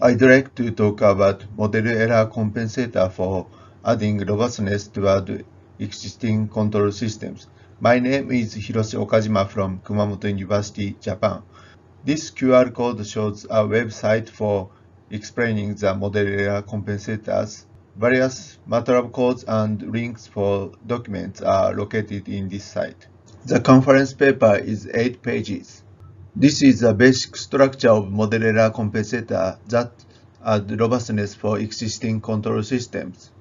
I'd like to talk about model error compensator for adding robustness toward existing control systems. My name is Hiroshi Okajima from Kumamoto University, Japan. This QR code shows a website for explaining the model error compensators. Various MATLAB codes and links for documents are located in this site. The conference paper is 8 pages. This is the basic structure of model error compensator that adds robustness for existing control systems.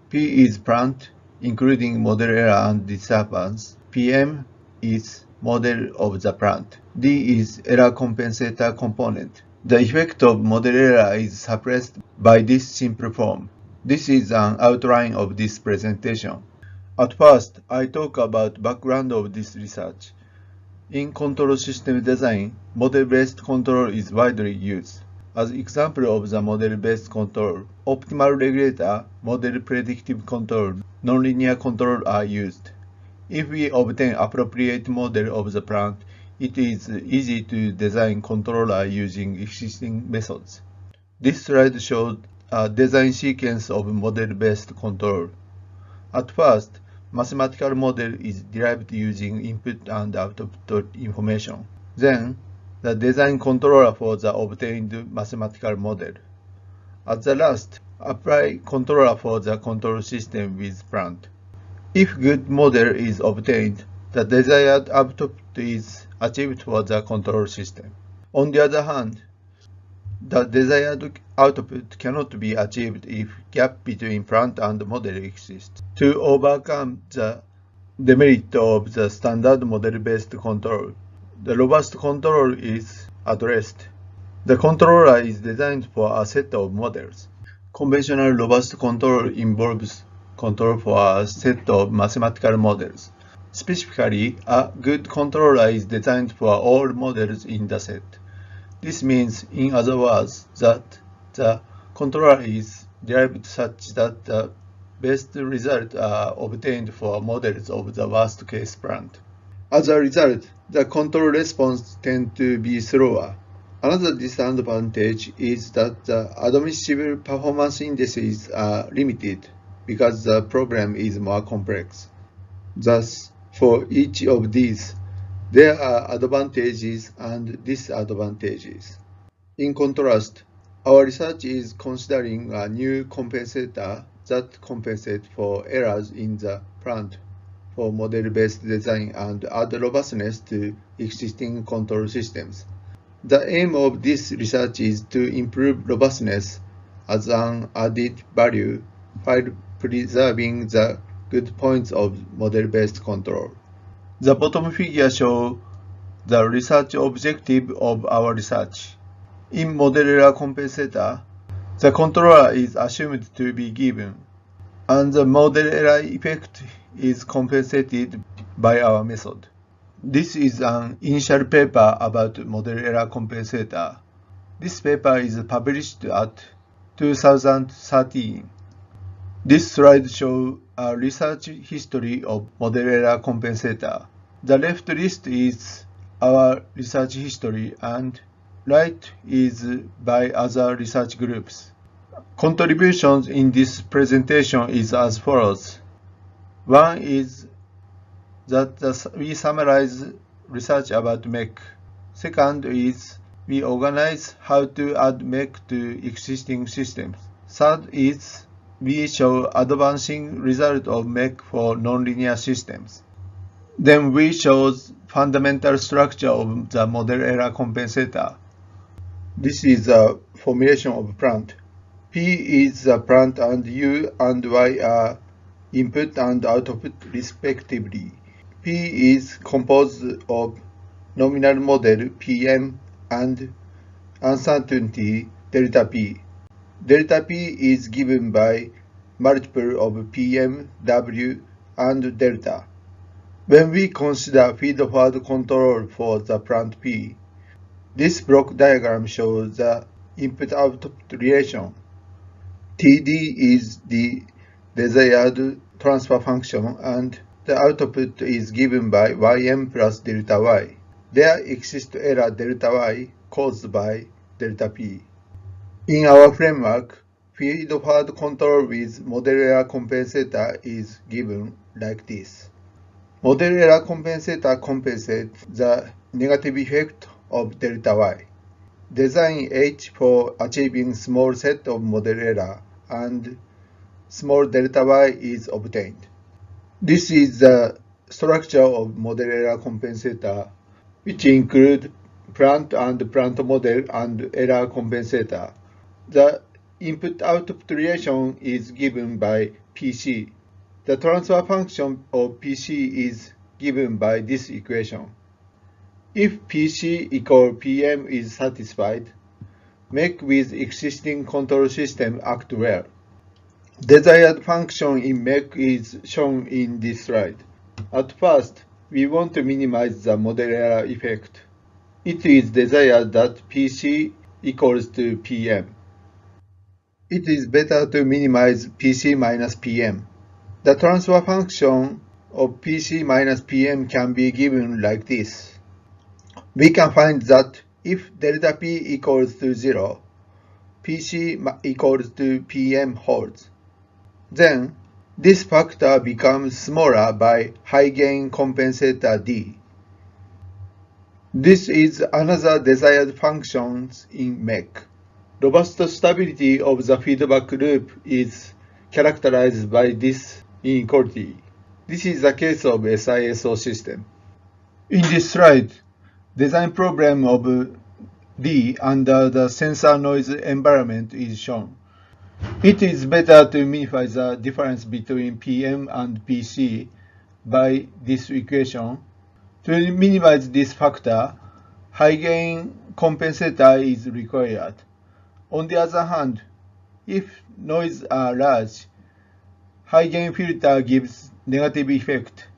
P is plant, including model error and disturbance. PM is model of the plant. D is error compensator component. The effect of model error is suppressed by this simple form. This is an outline of this presentation. At first, I talk about background of this research. In control system design, model-based control is widely used. As example of the model-based control, optimal regulator, model predictive control, nonlinear control are used. If we obtain appropriate model of the plant, it is easy to design controller using existing methods. This slide shows a design sequence of model-based control. At first, mathematical model is derived using input and output information. Then, the design controller for the obtained mathematical model. At the last, apply controller for the control system with plant. If good model is obtained, the desired output is achieved for the control system. On the other hand, the desired output cannot be achieved if gap between plant and model exists. To overcome the demerit of the standard model-based control, the robust control is addressed. The controller is designed for a set of models. Conventional robust control involves control for a set of mathematical models. Specifically, a good controller is designed for all models in the set. This means, in other words, that the controller is derived such that the best results are obtained for models of the worst case plant. As a result, the control response tends to be slower. Another disadvantage is that the admissible performance indices are limited because the problem is more complex. Thus, for each of these, there are advantages and disadvantages. In contrast, our research is considering a new compensator that compensates for errors in the plant for model-based design and add robustness to existing control systems. The aim of this research is to improve robustness as an added value while preserving the good points of model-based control. The bottom figure shows the research objective of our research. In model error compensator, the controller is assumed to be given, and the model error effect is compensated by our method. This is an initial paper about model error compensator. This paper is published at 2013. This slide shows a research history of model error compensator. The left list is our research history and right is by other research groups. Contributions in this presentation is as follows. One is that we summarize research about MEC. Second is we organize how to add MEC to existing systems. Third is we show advancing result of MEC for nonlinear systems. Then we show fundamental structure of the model error compensator. This is a formulation of plant. P is the plant and U and Y are input and output respectively. P is composed of nominal model PM and uncertainty delta P. Delta P is given by multiple of PM, W, and delta. When we consider feed-forward control for the plant P, this block diagram shows the input-output relation. TD is the desired transfer function and the output is given by Ym plus delta Y. There exists error delta Y caused by delta P. In our framework, feed-forward control with model error compensator is given like this. Model error compensator compensates the negative effect of delta y. Design H for achieving small set of model error and small delta y is obtained. This is the structure of model error compensator, which include plant and plant model and error compensator. The input-output relation is given by PC. The transfer function of PC is given by this equation. If PC equal PM is satisfied, make with existing control system act well. Desired function in make is shown in this slide. At first, we want to minimize the model error effect. It is desired that PC equals to PM. It is better to minimize PC minus PM. The transfer function of PC minus PM can be given like this. We can find that if delta P equals to 0, PC equals to PM holds. Then, this factor becomes smaller by high gain compensator D. This is another desired function in MEC. Robust stability of the feedback loop is characterized by this inequality. This is the case of SISO system. In this slide, design problem of D under the sensor noise environment is shown. It is better to minimize the difference between PM and PC by this equation. To minimize this factor, high gain compensator is required. On the other hand, if noise are large, high gain filter gives negative effect.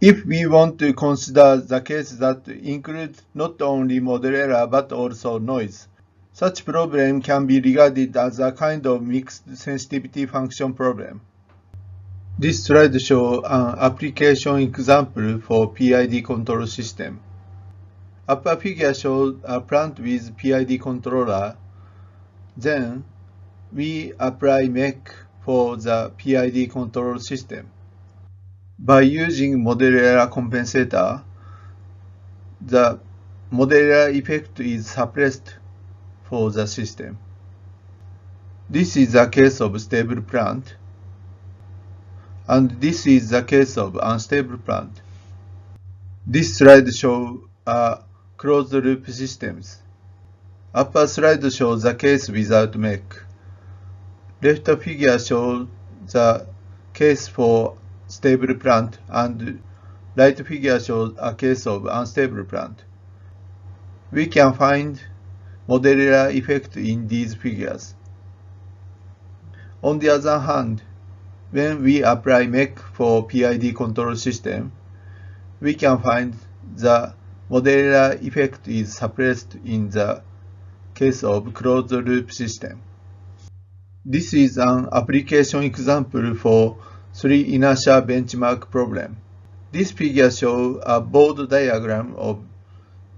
If we want to consider the case that includes not only model error but also noise, such problem can be regarded as a kind of mixed sensitivity function problem. This slide shows an application example for PID control system. Upper figure shows a plant with PID controller. Then, we apply MEC for the PID control system. By using model error compensator, the model error effect is suppressed for the system. This is the case of stable plant, and this is the case of unstable plant. This slide shows closed loop systems. Upper slide shows the case without MEC. Left figure shows the case for stable plant, and right figure shows a case of unstable plant. We can find model error effect in these figures. On the other hand, when we apply MEC for PID control system, we can find the model error effect is suppressed in the case of closed loop system. This is an application example for 3 inertia benchmark problem. This figure shows a board diagram of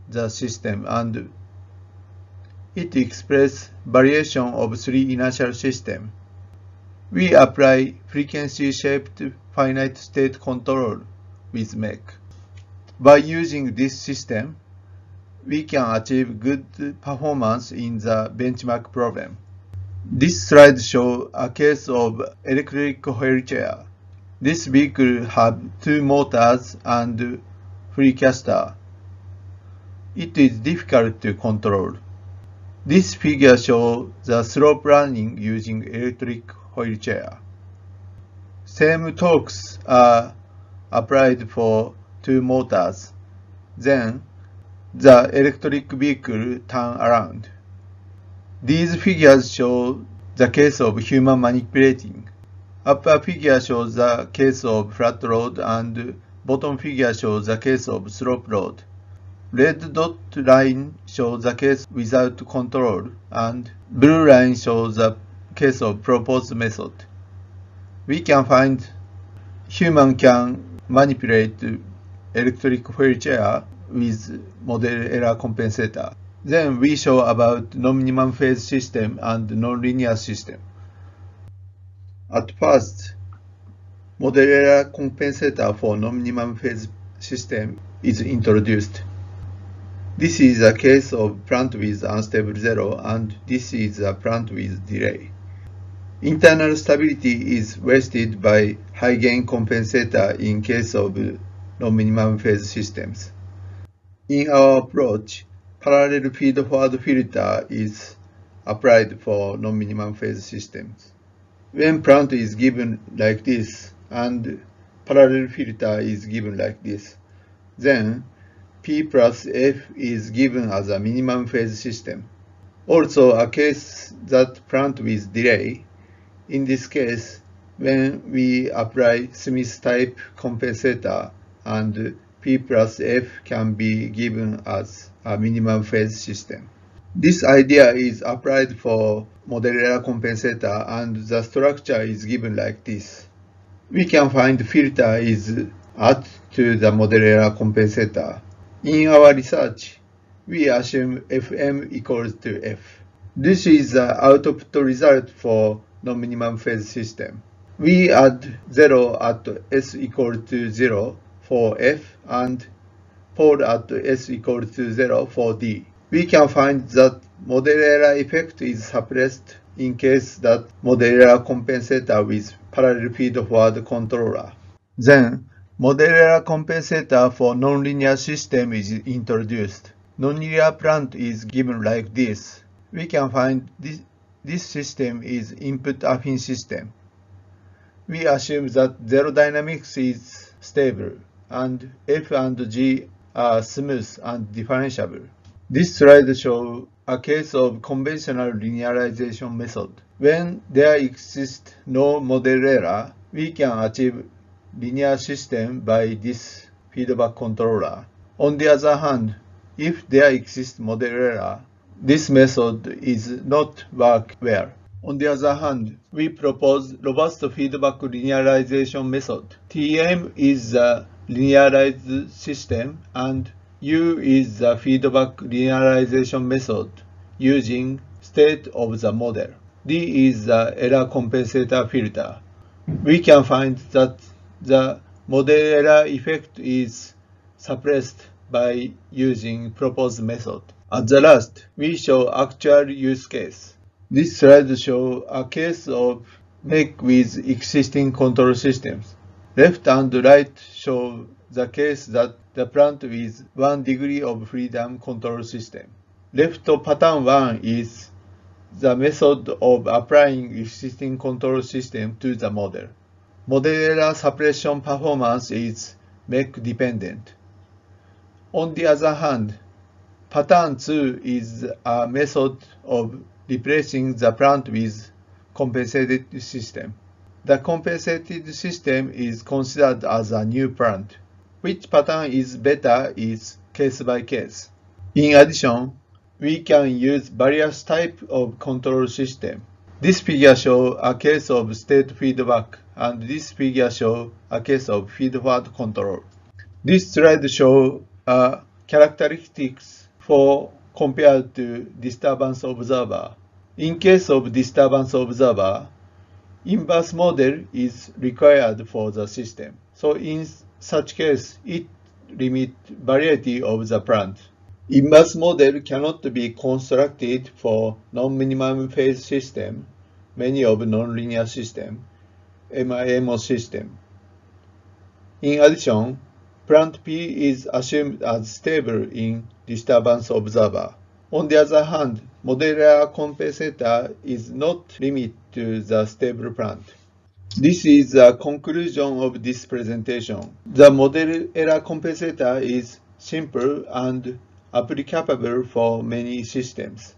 the system, and it expresses variation of 3 inertial system. We apply frequency-shaped finite state control with MEC. By using this system, we can achieve good performance in the benchmark problem. This slide shows a case of electric wheelchair. This vehicle has 2 motors and free caster. It is difficult to control. This figure shows the slope running using electric wheelchair. Same torques are applied for 2 motors. Then, the electric vehicle turns around. These figures show the case of human manipulating. Upper figure shows the case of flat road, and bottom figure shows the case of slope road. Red dot line shows the case without control, and blue line shows the case of proposed method. We can find human can manipulate electric wheelchair with model error compensator. Then we show about non-minimum phase system and nonlinear system. At first, model error compensator for non-minimum phase system is introduced. This is a case of plant with unstable zero, and this is a plant with delay. Internal stability is wasted by high gain compensator in case of non-minimum phase systems. In our approach, parallel feed-forward filter is applied for non-minimum phase systems. When plant is given like this and parallel filter is given like this, then P plus F is given as a minimum phase system. Also, a case that plant with delay. In this case, when we apply Smith type compensator, and P plus F can be given as a minimum phase system. This idea is applied for model error compensator, and the structure is given like this. We can find filter is add to the model error compensator. In our research, we assume Fm equals to F. This is the output result for non-minimum phase system. We add 0 at s equal to 0 for F and pole at s equal to 0 for D. We can find that model error effect is suppressed in case that model error compensator with parallel feed-forward controller. Then, model error compensator for nonlinear system is introduced. Nonlinear plant is given like this. We can find this system is input affine system. We assume that zero dynamics is stable and F and G are smooth and differentiable. This slide shows a case of conventional linearization method. When there exists no model error, we can achieve linear system by this feedback controller. On the other hand, if there exists model error, this method is not work well. On the other hand, we propose robust feedback linearization method. Tm is the linearized system and U is the feedback linearization method using state of the model. D is the error compensator filter. We can find that the model error effect is suppressed by using proposed method. At the last, we show actual use case. This slide shows a case of make with existing control systems. Left and right show the case that the plant with 1 degree of freedom control system. Left pattern 1 is the method of applying existing control system to the model. Model error suppression performance is make dependent. On the other hand, pattern 2 is a method of replacing the plant with compensated system. The compensated system is considered as a new plant. Which pattern is better is case by case. In addition, we can use various types of control system. This figure shows a case of state feedback, and this figure shows a case of feedforward control. This slide shows characteristics for compared to disturbance observer. In case of disturbance observer, inverse model is required for the system. So in such case, it limits variety of the plant. Inverse model cannot be constructed for non-minimum phase system, many of nonlinear system, MIMO system. In addition, plant P is assumed as stable in disturbance observer. On the other hand, model error compensator is not limited to the stable plant. This is the conclusion of this presentation. The model error compensator is simple and applicable for many systems.